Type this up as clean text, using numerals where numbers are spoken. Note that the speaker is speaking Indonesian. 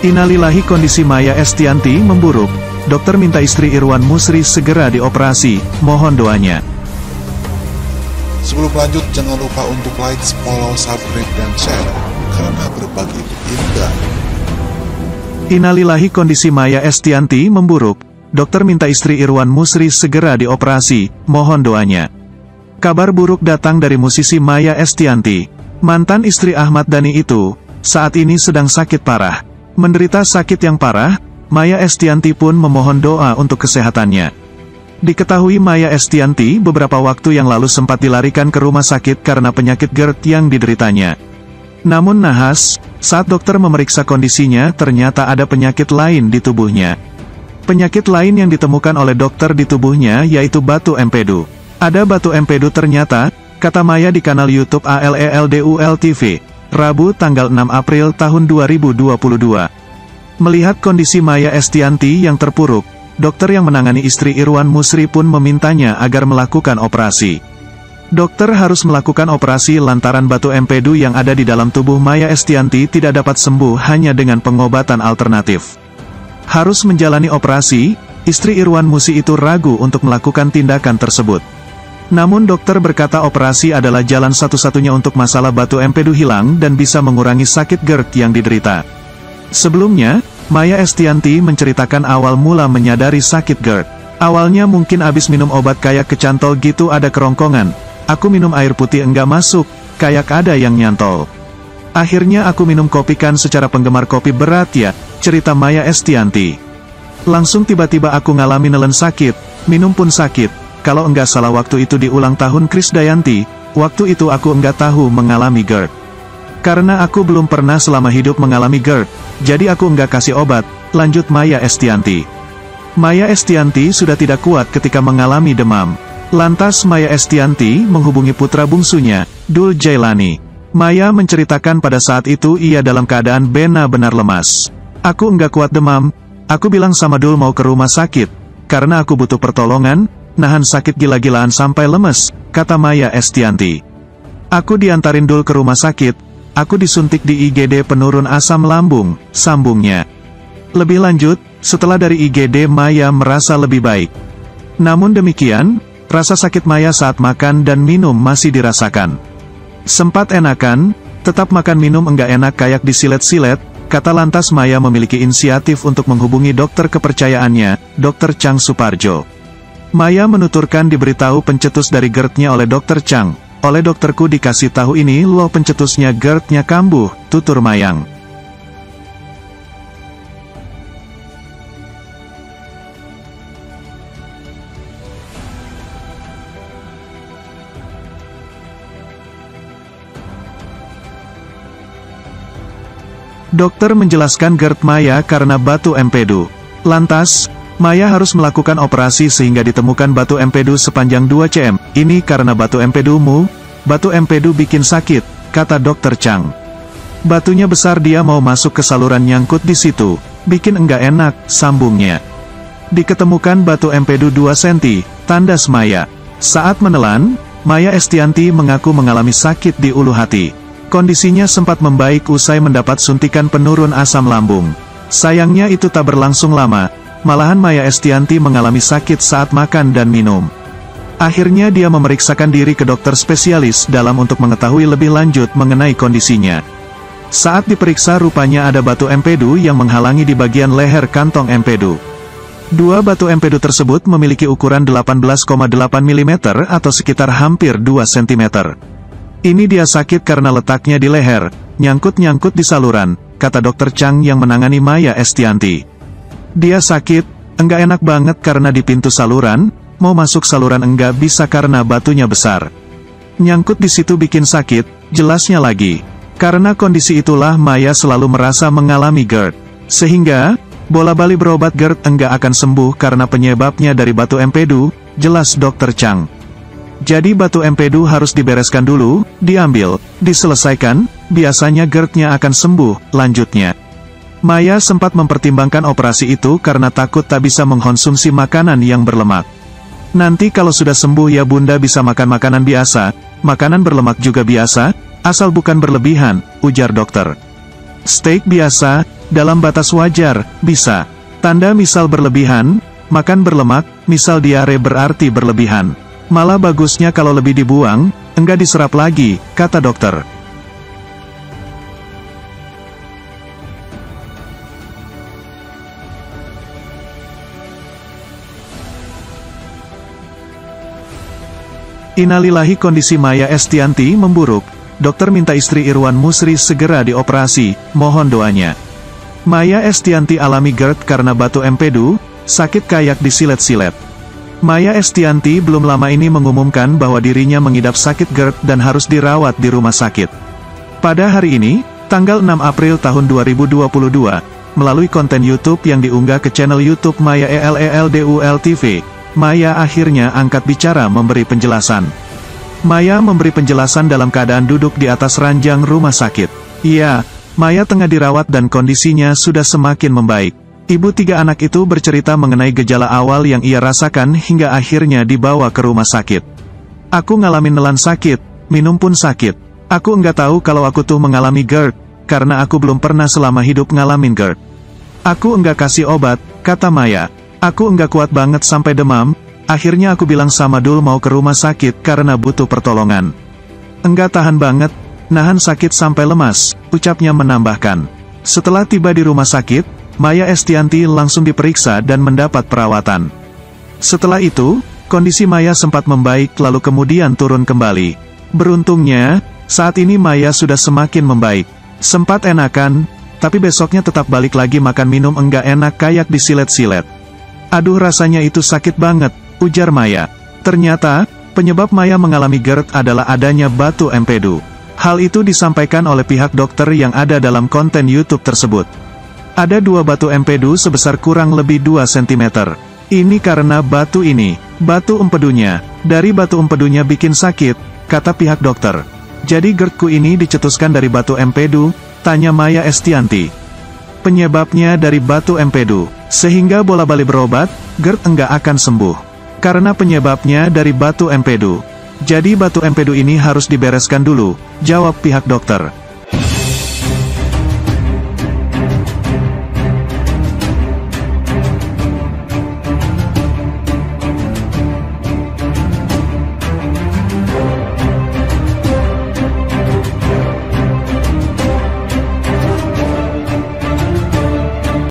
Innalillahi, kondisi Maya Estianty memburuk. Dokter minta istri Irwan Musri segera dioperasi, mohon doanya. Sebelum lanjut, jangan lupa untuk like, follow, subscribe, dan share, karena berbagi itu indah. Innalillahi, kondisi Maya Estianty memburuk. Dokter minta istri Irwan Musri segera dioperasi, mohon doanya. Kabar buruk datang dari musisi Maya Estianty. Mantan istri Ahmad Dhani itu, saat ini sedang sakit parah. Menderita sakit yang parah, Maya Estianty pun memohon doa untuk kesehatannya. Diketahui Maya Estianty beberapa waktu yang lalu sempat dilarikan ke rumah sakit karena penyakit GERD yang dideritanya. Namun nahas, saat dokter memeriksa kondisinya ternyata ada penyakit lain di tubuhnya. Penyakit lain yang ditemukan oleh dokter di tubuhnya yaitu batu empedu. Ada batu empedu ternyata, kata Maya di kanal YouTube ALELDUL TV, Rabu tanggal 6 April tahun 2022. Melihat kondisi Maya Estianty yang terpuruk, dokter yang menangani istri Irwan Musri pun memintanya agar melakukan operasi. Dokter harus melakukan operasi lantaran batu empedu yang ada di dalam tubuh Maya Estianty tidak dapat sembuh hanya dengan pengobatan alternatif. Harus menjalani operasi, istri Irwan Musri itu ragu untuk melakukan tindakan tersebut. Namun dokter berkata operasi adalah jalan satu-satunya untuk masalah batu empedu hilang dan bisa mengurangi sakit GERD yang diderita. Sebelumnya, Maya Estianty menceritakan awal mula menyadari sakit GERD. Awalnya mungkin abis minum obat kayak kecantol gitu ada kerongkongan. Aku minum air putih enggak masuk, kayak ada yang nyantol. Akhirnya aku minum kopi kan secara penggemar kopi berat ya, cerita Maya Estianty. Langsung tiba-tiba aku ngalami nelen sakit, minum pun sakit. Kalau enggak salah waktu itu di ulang tahun Krisdayanti, waktu itu aku enggak tahu mengalami GERD. Karena aku belum pernah selama hidup mengalami GERD, jadi aku enggak kasih obat, lanjut Maya Estianty. Maya Estianty sudah tidak kuat ketika mengalami demam. Lantas Maya Estianty menghubungi putra bungsunya, Dul Jailani. Maya menceritakan pada saat itu ia dalam keadaan benar-benar lemas. Aku enggak kuat demam, aku bilang sama Dul mau ke rumah sakit, karena aku butuh pertolongan, nahan sakit gila-gilaan sampai lemes, kata Maya Estianty. Aku diantarin Dul ke rumah sakit, aku disuntik di IGD penurun asam lambung, sambungnya. Lebih lanjut, setelah dari IGD Maya merasa lebih baik. Namun demikian, rasa sakit Maya saat makan dan minum masih dirasakan. Sempat enakan, tetap makan minum enggak enak kayak disilet-silet, kata lantas Maya memiliki inisiatif untuk menghubungi dokter kepercayaannya, Dr. Chang Suparjo. Maya menuturkan diberitahu pencetus dari GERD-nya oleh Dr. Chang. Oleh dokterku dikasih tahu ini loh pencetusnya GERD-nya kambuh, tutur Mayang. Dokter menjelaskan GERD Maya karena batu empedu. Lantas, Maya harus melakukan operasi sehingga ditemukan batu empedu sepanjang 2 cm. Ini karena batu empedumu, batu empedu bikin sakit, kata Dr. Chang. Batunya besar dia mau masuk ke saluran nyangkut di situ, bikin enggak enak, sambungnya. Diketemukan batu empedu 2 cm, tandas Maya. Saat menelan, Maya Estianty mengaku mengalami sakit di ulu hati. Kondisinya sempat membaik usai mendapat suntikan penurun asam lambung. Sayangnya itu tak berlangsung lama. Malahan Maya Estianty mengalami sakit saat makan dan minum. Akhirnya dia memeriksakan diri ke dokter spesialis dalam untuk mengetahui lebih lanjut mengenai kondisinya. Saat diperiksa rupanya ada batu empedu yang menghalangi di bagian leher kantong empedu. 2 batu empedu tersebut memiliki ukuran 18,8 mm atau sekitar hampir 2 cm. Ini dia sakit karena letaknya di leher, nyangkut-nyangkut di saluran, kata Dr. Chang yang menangani Maya Estianty. Dia sakit, enggak enak banget karena di pintu saluran, mau masuk saluran enggak bisa karena batunya besar. Nyangkut di situ bikin sakit, jelasnya lagi. Karena kondisi itulah Maya selalu merasa mengalami GERD. Sehingga, bola-bali berobat GERD enggak akan sembuh karena penyebabnya dari batu empedu, jelas Dr. Chang. Jadi batu empedu harus dibereskan dulu, diambil, diselesaikan, biasanya GERD-nya akan sembuh, lanjutnya. Maya sempat mempertimbangkan operasi itu karena takut tak bisa mengkonsumsi makanan yang berlemak. Nanti kalau sudah sembuh ya bunda bisa makan makanan biasa, makanan berlemak juga biasa, asal bukan berlebihan, ujar dokter. Steak biasa, dalam batas wajar, bisa. Tanda misal berlebihan, makan berlemak, misal diare berarti berlebihan. Malah bagusnya kalau lebih dibuang, enggak diserap lagi, kata dokter. Innalillahi, kondisi Maya Estianty memburuk. Dokter minta istri Irwan Musri segera dioperasi, mohon doanya. Maya Estianty alami GERD karena batu empedu, sakit kayak disilet-silet. Maya Estianty belum lama ini mengumumkan bahwa dirinya mengidap sakit GERD dan harus dirawat di rumah sakit. Pada hari ini, tanggal 6 April tahun 2022, melalui konten YouTube yang diunggah ke channel YouTube Maya ELELDUL TV, Maya akhirnya angkat bicara memberi penjelasan. Maya memberi penjelasan dalam keadaan duduk di atas ranjang rumah sakit. Iya, Maya tengah dirawat dan kondisinya sudah semakin membaik. Ibu 3 anak itu bercerita mengenai gejala awal yang ia rasakan hingga akhirnya dibawa ke rumah sakit. Aku ngalamin nelan sakit, minum pun sakit. Aku enggak tahu kalau aku tuh mengalami GERD, karena aku belum pernah selama hidup ngalamin GERD. Aku enggak kasih obat, kata Maya. Aku enggak kuat banget sampai demam, akhirnya aku bilang sama Dul mau ke rumah sakit karena butuh pertolongan. Enggak tahan banget, nahan sakit sampai lemas, ucapnya menambahkan. Setelah tiba di rumah sakit, Maya Estianty langsung diperiksa dan mendapat perawatan. Setelah itu, kondisi Maya sempat membaik lalu kemudian turun kembali. Beruntungnya, saat ini Maya sudah semakin membaik. Sempat enakan, tapi besoknya tetap balik lagi makan minum enggak enak kayak disilet-silet. Aduh, rasanya itu sakit banget, ujar Maya. Ternyata, penyebab Maya mengalami GERD adalah adanya batu empedu. Hal itu disampaikan oleh pihak dokter yang ada dalam konten YouTube tersebut. Ada 2 batu empedu sebesar kurang lebih 2 cm. Ini karena batu empedunya. Dari batu empedunya bikin sakit, kata pihak dokter. Jadi GERD-ku ini dicetuskan dari batu empedu, tanya Maya Estianty. Penyebabnya dari batu empedu, sehingga bola-balik berobat, GERD enggak akan sembuh. Karena penyebabnya dari batu empedu. Jadi batu empedu ini harus dibereskan dulu, jawab pihak dokter.